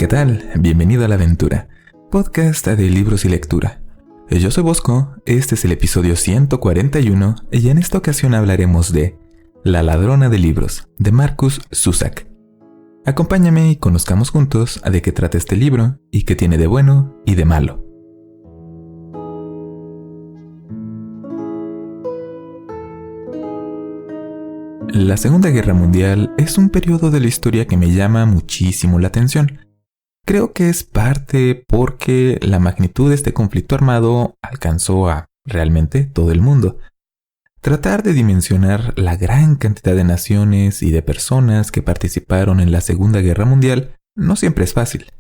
¿Qué tal? Bienvenido a La Aventura, podcast de libros y lectura. Yo soy Bosco, este es el episodio 141 y en esta ocasión hablaremos de La ladrona de libros, de Markus Zusak. Acompáñame y conozcamos juntos de qué trata este libro y qué tiene de bueno y de malo. La Segunda Guerra Mundial es un periodo de la historia que me llama muchísimo la atención. Creo que es parte porque la magnitud de este conflicto armado alcanzó a realmente todo el mundo. Tratar de dimensionar la gran cantidad de naciones y de personas que participaron en la Segunda Guerra Mundial no siempre es fácil.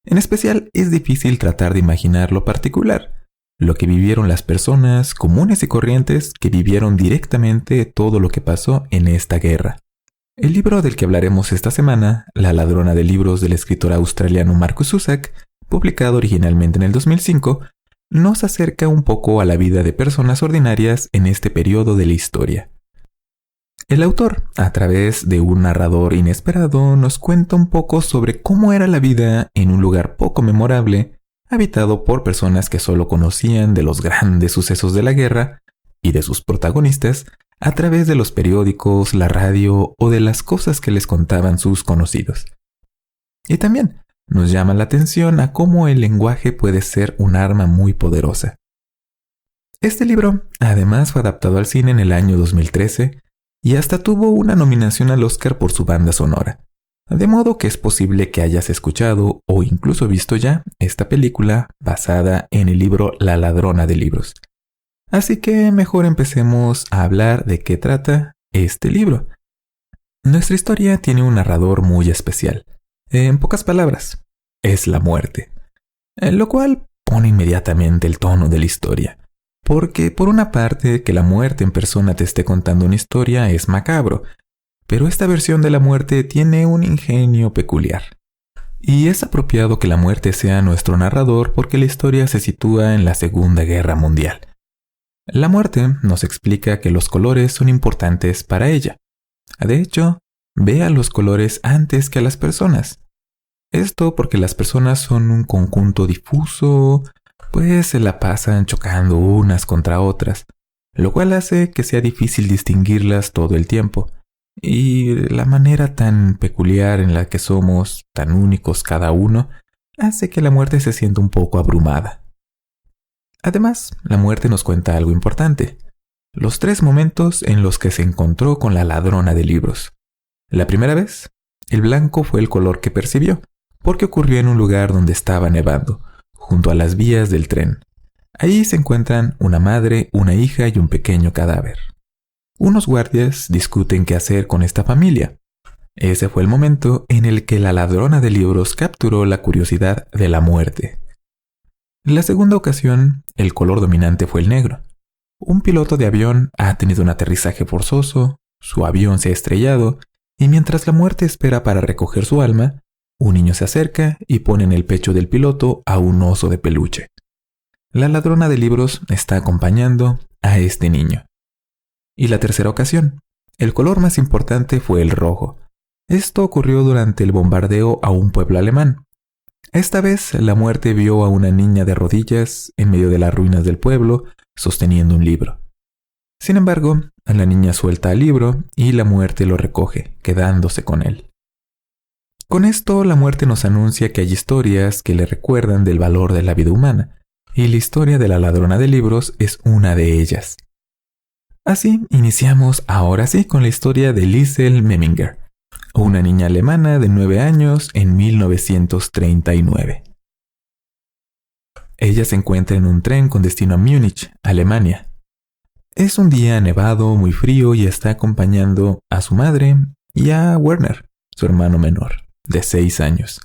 En especial es difícil tratar de imaginar lo particular, lo que vivieron las personas comunes y corrientes que vivieron directamente todo lo que pasó en esta guerra. El libro del que hablaremos esta semana, La ladrona de libros del escritor australiano Markus Zusak, publicado originalmente en el 2005, nos acerca un poco a la vida de personas ordinarias en este periodo de la historia. El autor, a través de un narrador inesperado, nos cuenta un poco sobre cómo era la vida en un lugar poco memorable, habitado por personas que solo conocían de los grandes sucesos de la guerra y de sus protagonistas a través de los periódicos, la radio o de las cosas que les contaban sus conocidos. Y también nos llama la atención a cómo el lenguaje puede ser un arma muy poderosa. Este libro además fue adaptado al cine en el año 2013 y hasta tuvo una nominación al Oscar por su banda sonora. De modo que es posible que hayas escuchado o incluso visto ya esta película basada en el libro La ladrona de libros. Así que mejor empecemos a hablar de qué trata este libro. Nuestra historia tiene un narrador muy especial. En pocas palabras, es la muerte. Lo cual pone inmediatamente el tono de la historia. Porque por una parte, que la muerte en persona te esté contando una historia es macabro. Pero esta versión de la muerte tiene un ingenio peculiar. Y es apropiado que la muerte sea nuestro narrador porque la historia se sitúa en la Segunda Guerra Mundial. La muerte nos explica que los colores son importantes para ella. De hecho, ve a los colores antes que a las personas. Esto porque las personas son un conjunto difuso, pues se la pasan chocando unas contra otras, lo cual hace que sea difícil distinguirlas todo el tiempo. Y la manera tan peculiar en la que somos, tan únicos cada uno, hace que la muerte se sienta un poco abrumada. Además, la muerte nos cuenta algo importante. Los 3 momentos en los que se encontró con la ladrona de libros. La primera vez, el blanco fue el color que percibió, porque ocurrió en un lugar donde estaba nevando, junto a las vías del tren. Ahí se encuentran una madre, una hija y un pequeño cadáver. Unos guardias discuten qué hacer con esta familia. Ese fue el momento en el que la ladrona de libros capturó la curiosidad de la muerte. La segunda ocasión, el color dominante fue el negro. Un piloto de avión ha tenido un aterrizaje forzoso, su avión se ha estrellado, y mientras la muerte espera para recoger su alma, un niño se acerca y pone en el pecho del piloto a un oso de peluche. La ladrona de libros está acompañando a este niño. Y la tercera ocasión, el color más importante fue el rojo. Esto ocurrió durante el bombardeo a un pueblo alemán. Esta vez la muerte vio a una niña de rodillas en medio de las ruinas del pueblo, sosteniendo un libro. Sin embargo, la niña suelta el libro y la muerte lo recoge, quedándose con él. Con esto, la muerte nos anuncia que hay historias que le recuerdan del valor de la vida humana, y la historia de la ladrona de libros es una de ellas. Así iniciamos ahora sí con la historia de Liesl Memminger, una niña alemana de 9 años en 1939. Ella se encuentra en un tren con destino a Múnich, Alemania. Es un día nevado, muy frío y está acompañando a su madre y a Werner, su hermano menor, de 6 años.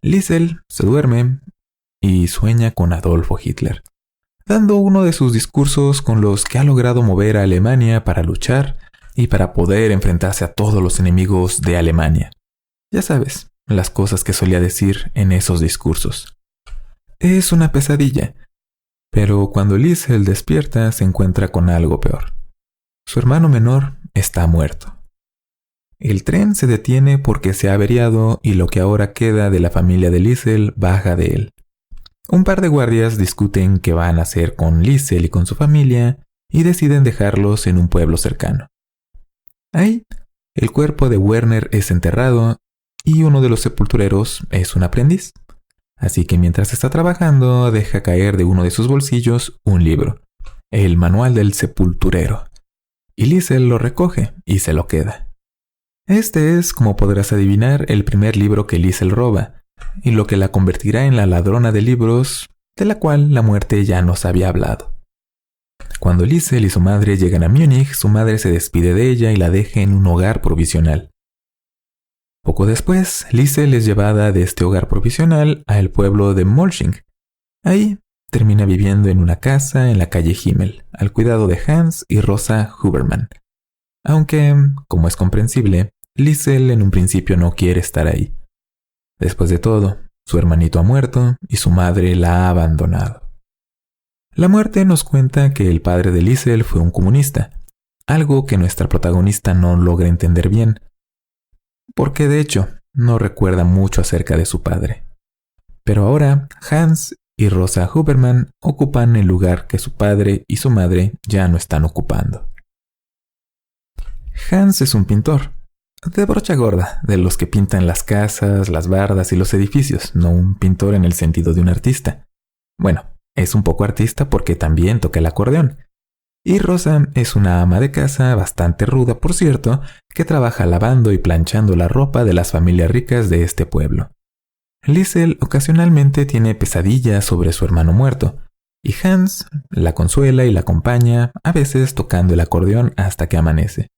Liesl se duerme y sueña con Adolfo Hitler, dando uno de sus discursos con los que ha logrado mover a Alemania para luchar y para poder enfrentarse a todos los enemigos de Alemania. Ya sabes, las cosas que solía decir en esos discursos. Es una pesadilla, pero cuando Liesl despierta se encuentra con algo peor. Su hermano menor está muerto. El tren se detiene porque se ha averiado y lo que ahora queda de la familia de Liesel baja de él. Un par de guardias discuten qué van a hacer con Liesel y con su familia y deciden dejarlos en un pueblo cercano. Ahí, el cuerpo de Werner es enterrado y uno de los sepultureros es un aprendiz. Así que mientras está trabajando, deja caer de uno de sus bolsillos un libro, el Manual del Sepulturero. Y Liesel lo recoge y se lo queda. Este es, como podrás adivinar, el primer libro que Liesel roba, y lo que la convertirá en la ladrona de libros, de la cual la muerte ya nos había hablado. Cuando Liesel y su madre llegan a Múnich, su madre se despide de ella y la deja en un hogar provisional. Poco después, Liesel es llevada de este hogar provisional al pueblo de Molching. Ahí termina viviendo en una casa en la calle Himmel, al cuidado de Hans y Rosa Huberman. Aunque, como es comprensible, Liesel en un principio no quiere estar ahí. Después de todo, su hermanito ha muerto y su madre la ha abandonado. La muerte nos cuenta que el padre de Liesel fue un comunista, algo que nuestra protagonista no logra entender bien, porque de hecho no recuerda mucho acerca de su padre. Pero ahora Hans y Rosa Huberman ocupan el lugar que su padre y su madre ya no están ocupando. Hans es un pintor, de brocha gorda, de los que pintan las casas, las bardas y los edificios, no un pintor en el sentido de un artista. Bueno, es un poco artista porque también toca el acordeón. Y Rosa es una ama de casa bastante ruda, por cierto, que trabaja lavando y planchando la ropa de las familias ricas de este pueblo. Liesel ocasionalmente tiene pesadillas sobre su hermano muerto, y Hans la consuela y la acompaña, a veces tocando el acordeón hasta que amanece.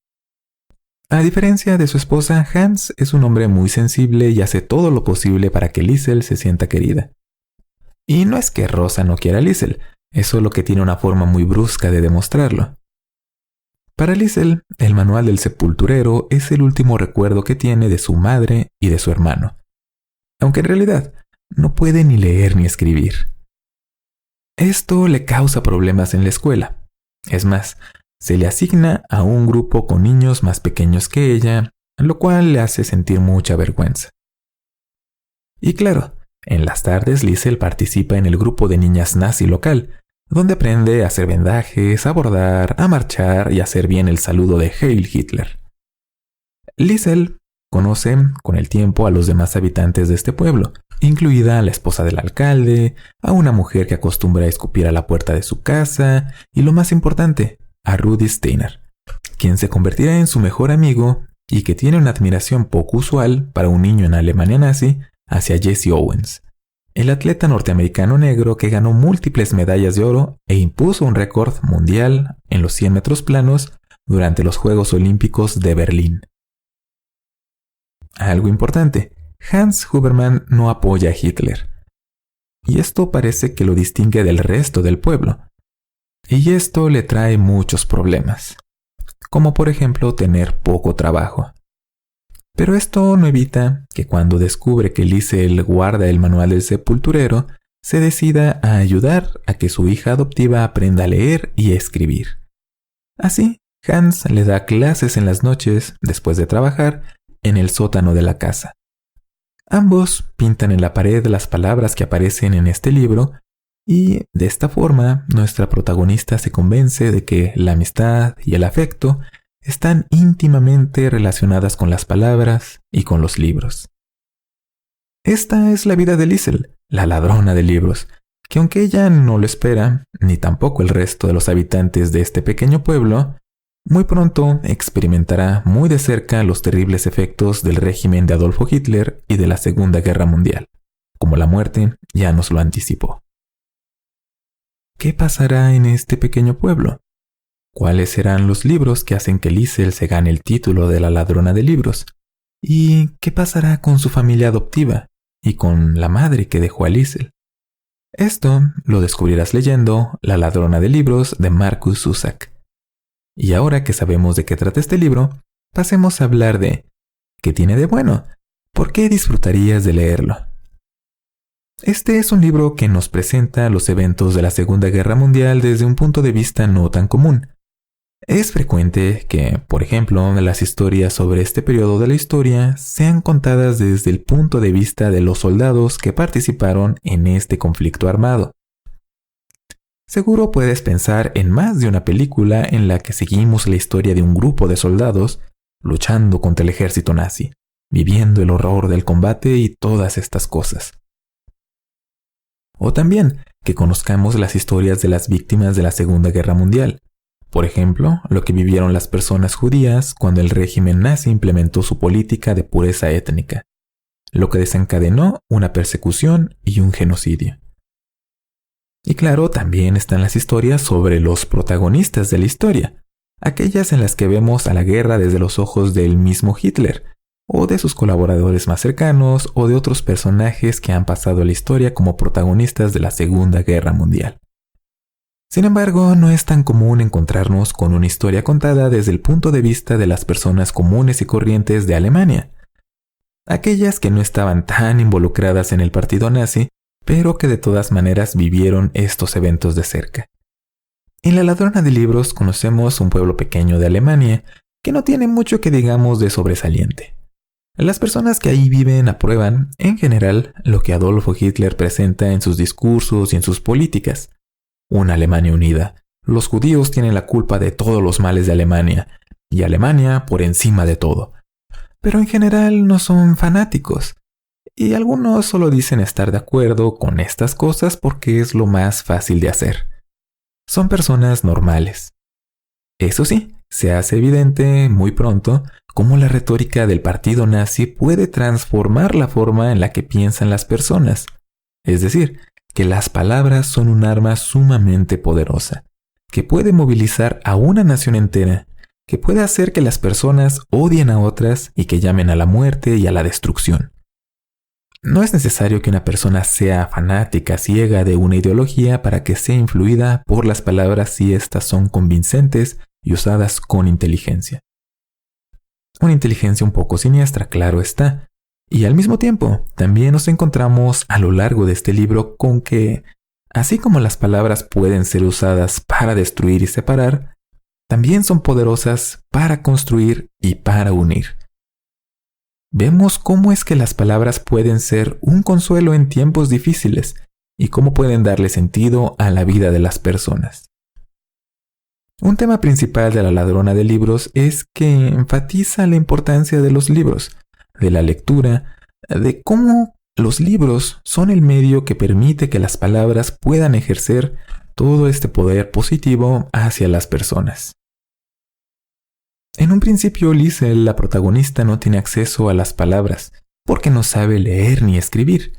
A diferencia de su esposa, Hans es un hombre muy sensible y hace todo lo posible para que Liesel se sienta querida. Y no es que Rosa no quiera a Liesel, es solo que tiene una forma muy brusca de demostrarlo. Para Liesel, el Manual del Sepulturero es el último recuerdo que tiene de su madre y de su hermano, aunque en realidad no puede ni leer ni escribir. Esto le causa problemas en la escuela. Es más, se le asigna a un grupo con niños más pequeños que ella, lo cual le hace sentir mucha vergüenza. Y claro, en las tardes Liesel participa en el grupo de niñas nazi local, donde aprende a hacer vendajes, a bordar, a marchar y a hacer bien el saludo de Heil Hitler. Liesel conoce con el tiempo a los demás habitantes de este pueblo, incluida a la esposa del alcalde, a una mujer que acostumbra a escupir a la puerta de su casa y, lo más importante, a Rudi Steiner, quien se convertirá en su mejor amigo y que tiene una admiración poco usual para un niño en Alemania nazi hacia Jesse Owens, el atleta norteamericano negro que ganó múltiples medallas de oro e impuso un récord mundial en los 100 metros planos durante los Juegos Olímpicos de Berlín. Algo importante, Hans Huberman no apoya a Hitler. Y esto parece que lo distingue del resto del pueblo. Y esto le trae muchos problemas, como por ejemplo tener poco trabajo. Pero esto no evita que cuando descubre que Liesel guarda el Manual del Sepulturero, se decida a ayudar a que su hija adoptiva aprenda a leer y a escribir. Así, Hans le da clases en las noches, después de trabajar, en el sótano de la casa. Ambos pintan en la pared las palabras que aparecen en este libro y, de esta forma, nuestra protagonista se convence de que la amistad y el afecto están íntimamente relacionadas con las palabras y con los libros. Esta es la vida de Liesel, la ladrona de libros, que aunque ella no lo espera, ni tampoco el resto de los habitantes de este pequeño pueblo, muy pronto experimentará muy de cerca los terribles efectos del régimen de Adolfo Hitler y de la Segunda Guerra Mundial, como la muerte ya nos lo anticipó. ¿Qué pasará en este pequeño pueblo? ¿Cuáles serán los libros que hacen que Liesel se gane el título de la ladrona de libros? ¿Y qué pasará con su familia adoptiva y con la madre que dejó a Liesel? Esto lo descubrirás leyendo La ladrona de libros de Markus Zusak. Y ahora que sabemos de qué trata este libro, pasemos a hablar de ¿qué tiene de bueno? ¿Por qué disfrutarías de leerlo? Este es un libro que nos presenta los eventos de la Segunda Guerra Mundial desde un punto de vista no tan común. Es frecuente que, por ejemplo, las historias sobre este periodo de la historia sean contadas desde el punto de vista de los soldados que participaron en este conflicto armado. Seguro puedes pensar en más de una película en la que seguimos la historia de un grupo de soldados luchando contra el ejército nazi, viviendo el horror del combate y todas estas cosas. O también que conozcamos las historias de las víctimas de la Segunda Guerra Mundial. Por ejemplo, lo que vivieron las personas judías cuando el régimen nazi implementó su política de pureza étnica, lo que desencadenó una persecución y un genocidio. Y claro, también están las historias sobre los protagonistas de la historia, aquellas en las que vemos a la guerra desde los ojos del mismo Hitler, o de sus colaboradores más cercanos, o de otros personajes que han pasado a la historia como protagonistas de la Segunda Guerra Mundial. Sin embargo, no es tan común encontrarnos con una historia contada desde el punto de vista de las personas comunes y corrientes de Alemania, aquellas que no estaban tan involucradas en el partido nazi, pero que de todas maneras vivieron estos eventos de cerca. En La ladrona de libros conocemos un pueblo pequeño de Alemania que no tiene mucho que digamos de sobresaliente. Las personas que ahí viven aprueban, en general, lo que Adolfo Hitler presenta en sus discursos y en sus políticas. Una Alemania unida. Los judíos tienen la culpa de todos los males de Alemania, y Alemania por encima de todo. Pero en general no son fanáticos. Y algunos solo dicen estar de acuerdo con estas cosas porque es lo más fácil de hacer. Son personas normales. Eso sí, se hace evidente muy pronto cómo la retórica del partido nazi puede transformar la forma en la que piensan las personas. Es decir, que las palabras son un arma sumamente poderosa, que puede movilizar a una nación entera, que puede hacer que las personas odien a otras y que llamen a la muerte y a la destrucción. No es necesario que una persona sea fanática ciega de una ideología para que sea influida por las palabras si éstas son convincentes y usadas con inteligencia. Una inteligencia un poco siniestra, claro está. Y al mismo tiempo, también nos encontramos a lo largo de este libro con que, así como las palabras pueden ser usadas para destruir y separar, también son poderosas para construir y para unir. Vemos cómo es que las palabras pueden ser un consuelo en tiempos difíciles y cómo pueden darle sentido a la vida de las personas. Un tema principal de La ladrona de libros es que enfatiza la importancia de los libros, de la lectura, de cómo los libros son el medio que permite que las palabras puedan ejercer todo este poder positivo hacia las personas. En un principio, Liesel, la protagonista, no tiene acceso a las palabras, porque no sabe leer ni escribir,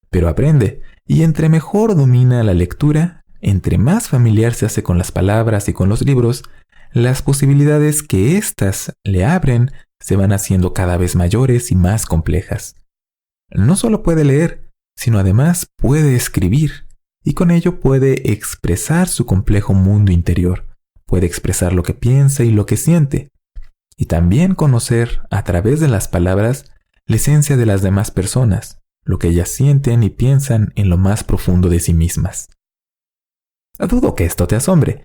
pero aprende, y entre mejor domina la lectura, entre más familiar se hace con las palabras y con los libros, las posibilidades que éstas le abren se van haciendo cada vez mayores y más complejas. No solo puede leer, sino además puede escribir, y con ello puede expresar su complejo mundo interior, puede expresar lo que piensa y lo que siente, y también conocer, a través de las palabras, la esencia de las demás personas, lo que ellas sienten y piensan en lo más profundo de sí mismas. Dudo que esto te asombre,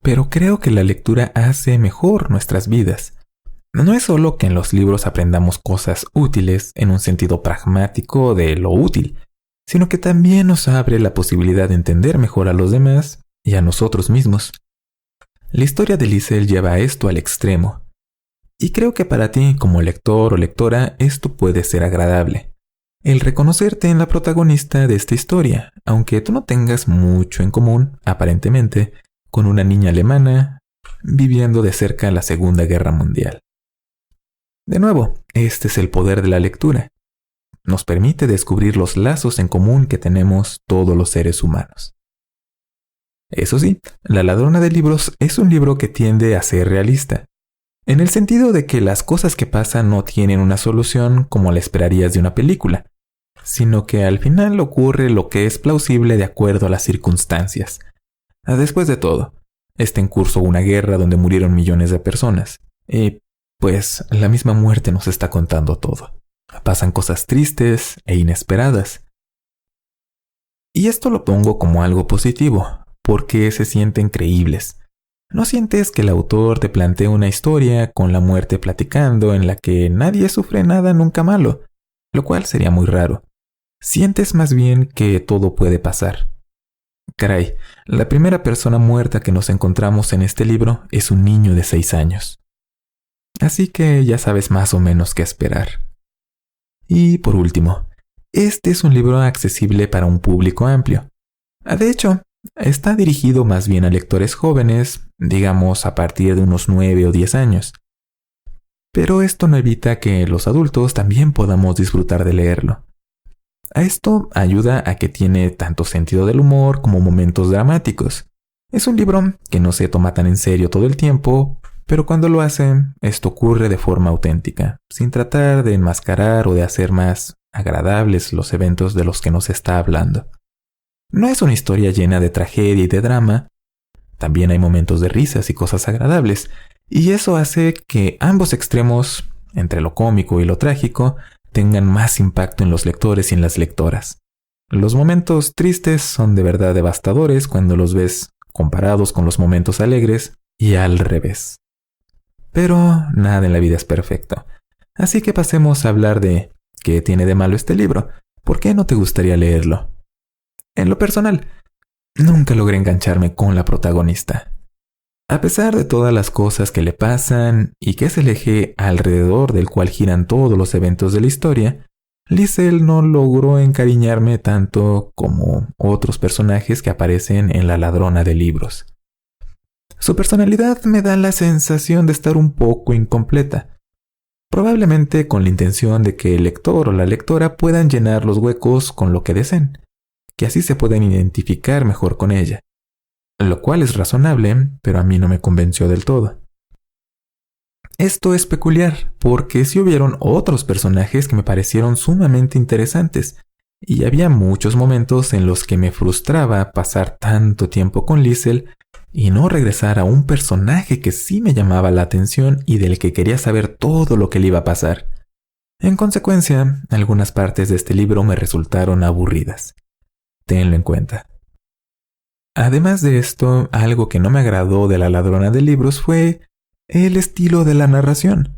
pero creo que la lectura hace mejor nuestras vidas. No es solo que en los libros aprendamos cosas útiles en un sentido pragmático de lo útil, sino que también nos abre la posibilidad de entender mejor a los demás y a nosotros mismos. La historia de Liesel lleva esto al extremo. Y creo que para ti, como lector o lectora, esto puede ser agradable. El reconocerte en la protagonista de esta historia, aunque tú no tengas mucho en común, aparentemente, con una niña alemana viviendo de cerca la Segunda Guerra Mundial. De nuevo, este es el poder de la lectura. Nos permite descubrir los lazos en común que tenemos todos los seres humanos. Eso sí, La ladrona de libros es un libro que tiende a ser realista, en el sentido de que las cosas que pasan no tienen una solución como la esperarías de una película, sino que al final ocurre lo que es plausible de acuerdo a las circunstancias. Después de todo, está en curso una guerra donde murieron millones de personas, y pues la misma muerte nos está contando todo. Pasan cosas tristes e inesperadas. Y esto lo pongo como algo positivo, porque se sienten creíbles. ¿No sientes que el autor te plantea una historia con la muerte platicando en la que nadie sufre nada nunca malo? Lo cual sería muy raro. Sientes más bien que todo puede pasar. Caray, la primera persona muerta que nos encontramos en este libro es un niño de 6 años. Así que ya sabes más o menos qué esperar. Y por último, este es un libro accesible para un público amplio. De hecho, está dirigido más bien a lectores jóvenes, digamos a partir de unos 9 o 10 años. Pero esto no evita que los adultos también podamos disfrutar de leerlo. A esto ayuda a que tiene tanto sentido del humor como momentos dramáticos. Es un libro que no se toma tan en serio todo el tiempo, pero cuando lo hace, esto ocurre de forma auténtica, sin tratar de enmascarar o de hacer más agradables los eventos de los que nos está hablando. No es una historia llena de tragedia y de drama, también hay momentos de risas y cosas agradables, y eso hace que ambos extremos, entre lo cómico y lo trágico, tengan más impacto en los lectores y en las lectoras. Los momentos tristes son de verdad devastadores cuando los ves comparados con los momentos alegres y al revés. Pero nada en la vida es perfecto. Así que pasemos a hablar de qué tiene de malo este libro. ¿Por qué no te gustaría leerlo? En lo personal, nunca logré engancharme con la protagonista. A pesar de todas las cosas que le pasan y que es el eje alrededor del cual giran todos los eventos de la historia, Liesl no logró encariñarme tanto como otros personajes que aparecen en La ladrona de libros. Su personalidad me da la sensación de estar un poco incompleta, probablemente con la intención de que el lector o la lectora puedan llenar los huecos con lo que deseen, que así se puedan identificar mejor con ella. Lo cual es razonable, pero a mí no me convenció del todo. Esto es peculiar, porque sí hubieron otros personajes que me parecieron sumamente interesantes, y había muchos momentos en los que me frustraba pasar tanto tiempo con Liesl y no regresar a un personaje que sí me llamaba la atención y del que quería saber todo lo que le iba a pasar. En consecuencia, algunas partes de este libro me resultaron aburridas. Tenlo en cuenta. Además de esto, algo que no me agradó de La ladrona de libros fue el estilo de la narración.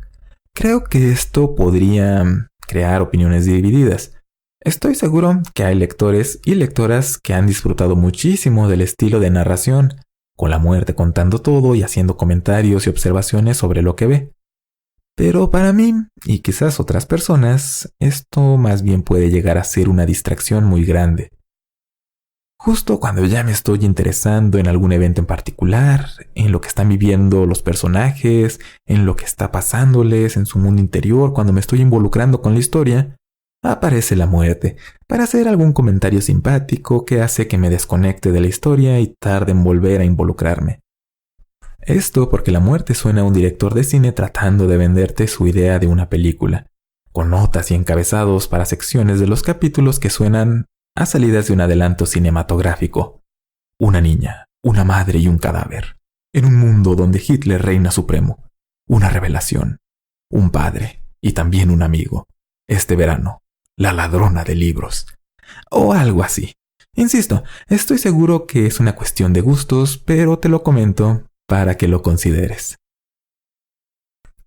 Creo que esto podría crear opiniones divididas. Estoy seguro que hay lectores y lectoras que han disfrutado muchísimo del estilo de narración, con la muerte contando todo y haciendo comentarios y observaciones sobre lo que ve. Pero para mí, y quizás otras personas, esto más bien puede llegar a ser una distracción muy grande. Justo cuando ya me estoy interesando en algún evento en particular, en lo que están viviendo los personajes, en lo que está pasándoles en su mundo interior, cuando me estoy involucrando con la historia, aparece la muerte para hacer algún comentario simpático que hace que me desconecte de la historia y tarde en volver a involucrarme. Esto porque la muerte suena a un director de cine tratando de venderte su idea de una película, con notas y encabezados para secciones de los capítulos que suenan a salidas de un adelanto cinematográfico. Una niña, una madre y un cadáver. En un mundo donde Hitler reina supremo. Una revelación. Un padre y también un amigo. Este verano, La ladrona de libros. O algo así. Insisto, estoy seguro que es una cuestión de gustos, pero te lo comento para que lo consideres.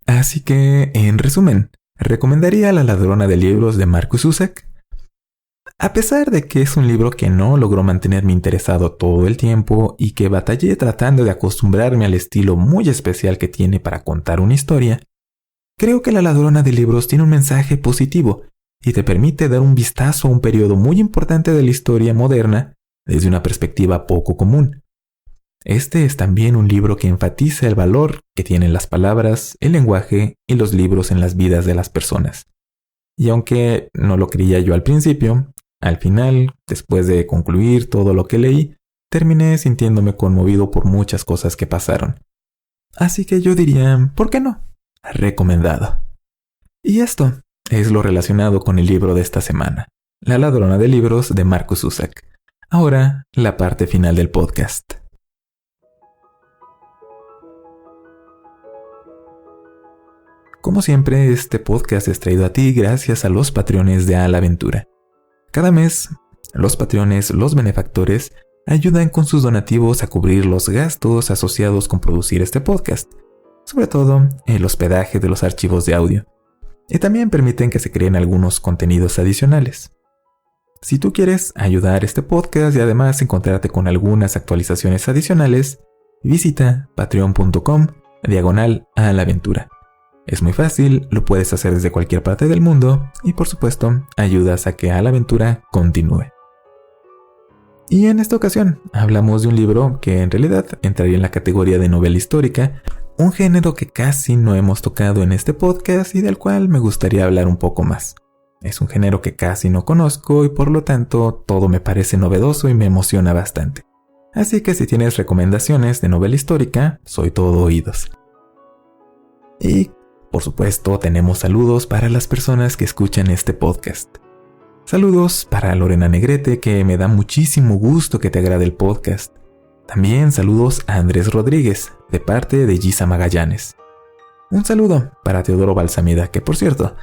Así que, en resumen, recomendaría La ladrona de libros de Markus Zusak. A pesar de que es un libro que no logró mantenerme interesado todo el tiempo y que batallé tratando de acostumbrarme al estilo muy especial que tiene para contar una historia, creo que La ladrona de libros tiene un mensaje positivo y te permite dar un vistazo a un periodo muy importante de la historia moderna desde una perspectiva poco común. Este es también un libro que enfatiza el valor que tienen las palabras, el lenguaje y los libros en las vidas de las personas. Y aunque no lo creía yo al principio, al final, después de concluir todo lo que leí, terminé sintiéndome conmovido por muchas cosas que pasaron. Así que yo diría, ¿por qué no? Recomendado. Y esto es lo relacionado con el libro de esta semana, La ladrona de libros de Markus Zusak. Ahora, la parte final del podcast. Como siempre, este podcast es traído a ti gracias a los Patreones de A la Aventura. Cada mes, los Patreones, los benefactores, ayudan con sus donativos a cubrir los gastos asociados con producir este podcast, sobre todo el hospedaje de los archivos de audio, y también permiten que se creen algunos contenidos adicionales. Si tú quieres ayudar a este podcast y además encontrarte con algunas actualizaciones adicionales, visita patreon.com/a-la-aventura. Es muy fácil, lo puedes hacer desde cualquier parte del mundo y por supuesto ayudas a que A la Aventura continúe. Y en esta ocasión hablamos de un libro que en realidad entraría en la categoría de novela histórica, un género que casi no hemos tocado en este podcast y del cual me gustaría hablar un poco más. Es un género que casi no conozco y por lo tanto todo me parece novedoso y me emociona bastante. Así que si tienes recomendaciones de novela histórica, soy todo oídos. Y por supuesto tenemos saludos para las personas que escuchan este podcast. Saludos para Lorena Negrete, que me da muchísimo gusto que te agrade el podcast. También saludos a Andrés Rodríguez, de parte de Gisa Magallanes. Un saludo para Teodoro Balsamida, que por cierto,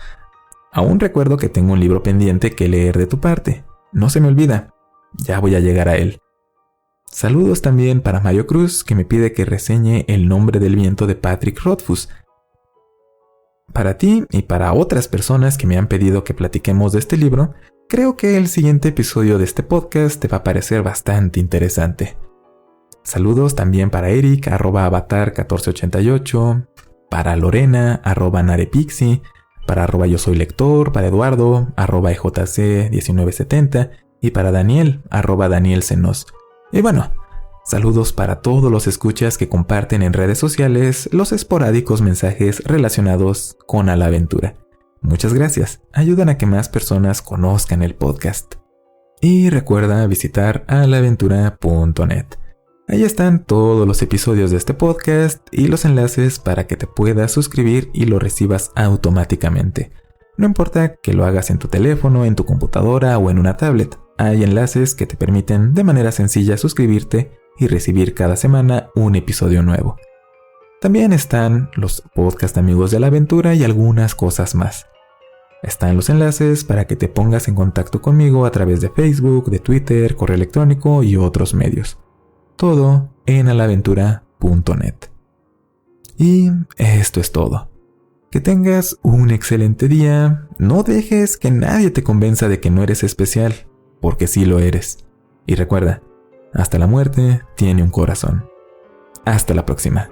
aún recuerdo que tengo un libro pendiente que leer de tu parte. No se me olvida, ya voy a llegar a él. Saludos también para Mario Cruz, que me pide que reseñe El nombre del viento de Patrick Rothfuss. Para ti y para otras personas que me han pedido que platiquemos de este libro, creo que el siguiente episodio de este podcast te va a parecer bastante interesante. Saludos también para Eric, @avatar1488, para Lorena, @narepixi, para @yo soy lector, para Eduardo, @ejc1970 y para Daniel, @danielsenos. Y bueno, saludos para todos los escuchas que comparten en redes sociales los esporádicos mensajes relacionados con A la Aventura. Muchas gracias, ayudan a que más personas conozcan el podcast. Y recuerda visitar alaventura.net. Ahí están todos los episodios de este podcast y los enlaces para que te puedas suscribir y lo recibas automáticamente. No importa que lo hagas en tu teléfono, en tu computadora o en una tablet, hay enlaces que te permiten de manera sencilla suscribirte y recibir cada semana un episodio nuevo. También están los podcast amigos de la aventura y algunas cosas más. Están los enlaces para que te pongas en contacto conmigo a través de Facebook, de Twitter, correo electrónico y otros medios. Todo en alaventura.net. Y esto es todo. Que tengas un excelente día. No dejes que nadie te convenza de que no eres especial, porque sí lo eres. Y recuerda, hasta la muerte tiene un corazón. Hasta la próxima.